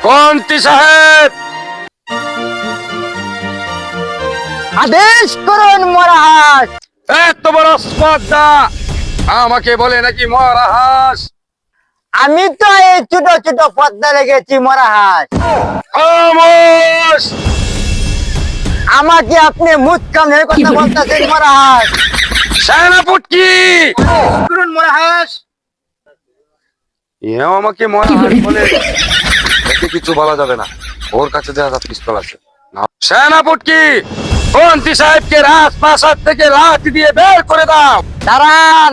কোনটি সাহেব? আদেশ করুন মহারাজ। এত বড় স্পর্ধা আমাকে বলে নাকি মহারাজ? আমি তো এই ছোট ছোট পদ্মা লেগেছি মহারাজ। খামোশ! আমাকে আপনি মুখ কামড়ে কথা বলতেছেন মহারাজ। সেনাপতি! করুন মহারাজ। এও আমাকে মহারাজ বলে? একে কিছু বলা যাবে না, ওর কাছে দেখা পিস্তল আছে। সেনাপতি, কোনটি সাহেবকে রাজপ্রাসাদ থেকে লাঠি দিয়ে বের করে দাও। দাঁড়ান,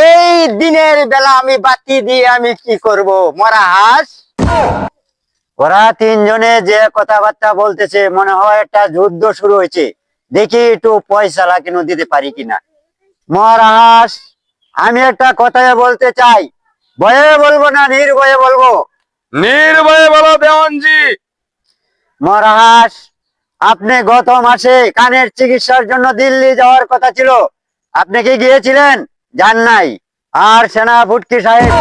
এই দিনের বেলা আমি বাতি দিয়ে আমি কি করব মহারাজ? ওরা তিনজনে যে কথাবার্তা বলতেছে মনে হয় একটা যুদ্ধ শুরু হয়েছে। দেখি একটু পয়সা কেন দিতে পারি কিনা। মহারাজ, আমি একটা কথা বলতে চাই, ভয়ে বলবো না নির্ভয়ে বলবো? নির্ভয়ে বলো দেওয়ানজি। মহারাজ, আপনি গত মাসে কানের চিকিৎসার জন্য দিল্লি যাওয়ার কথা ছিল, আপনি কি গিয়েছিলেন? যান নাই। আর সেনাপতি সাহেব,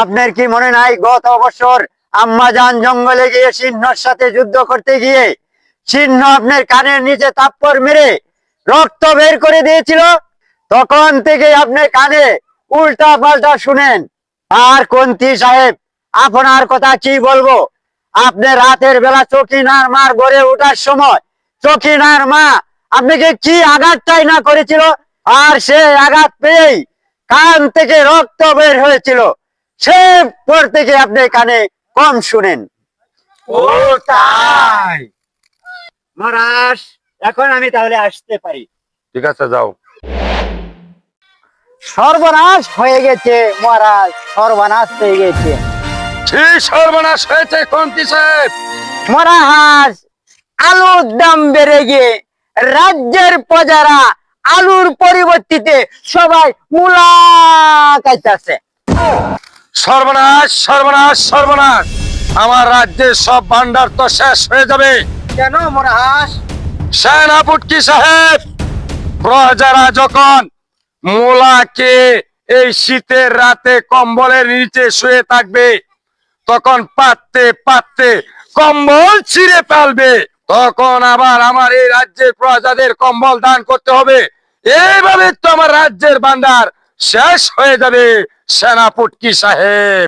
আপনার কি মনে নাই গত বছর আম্মাজান জঙ্গলে গিয়ে সিংহর সাথে যুদ্ধ করতে গিয়ে সিংহ আপনার কানের নিচে থাপ্পড় মেরে রক্ত বের করে দিয়েছিল? তখন থেকে আপনার কানে উল্টা পাল্টা শুনেন। আর কুন্তী সাহেব, আপনার কথা কি বলবো? আপনি রাতের বেলা চকিনার মার গড়ে ওঠার সময় চকিনার মা আপনাকে কি আঘাতটাই না করেছিল, আর সে আঘাত পেয়েই কান থেকে রক্ত বের হয়েছিল। সে পর থেকে আপনি কানে কম শুনেন। ও তাই? মহারাজ, এখন আমি তাহলে আসতে পারি? ঠিক আছে, যাও। সর্বনাশ হয়ে গেছে মহারাজ, সর্বনাশ হয়ে গেছে। ঠিক সর্বনাশ হয়েছে কোনটি সাহেব। মহারাজ, আলুর দাম বেড়ে গিয়ে রাজ্যের প্রজারা আলুর পরিবর্তিতে সবাই মূলা খাইতেছে। সর্বনাশ, সর্বনাশ, সর্বনাশ! আমার রাজ্যের সব ভান্ডার তো শেষ হয়ে যাবে। কেন মহারাজ? সেনাপতি সাহেব, প্রজারা যখন মূলাকে এই শীতের রাতে কম্বলের নিচে শুয়ে থাকবে, তখন পাততে পাততে কম্বল ছিঁড়ে ফেলবে। তখন আবার আমার এই রাজ্যের প্রজাদের কম্বল দান করতে হবে। এইভাবে তো আমার রাজ্যের ভান্ডার শেষ হয়ে যাবে সেনাপতি সাহেব।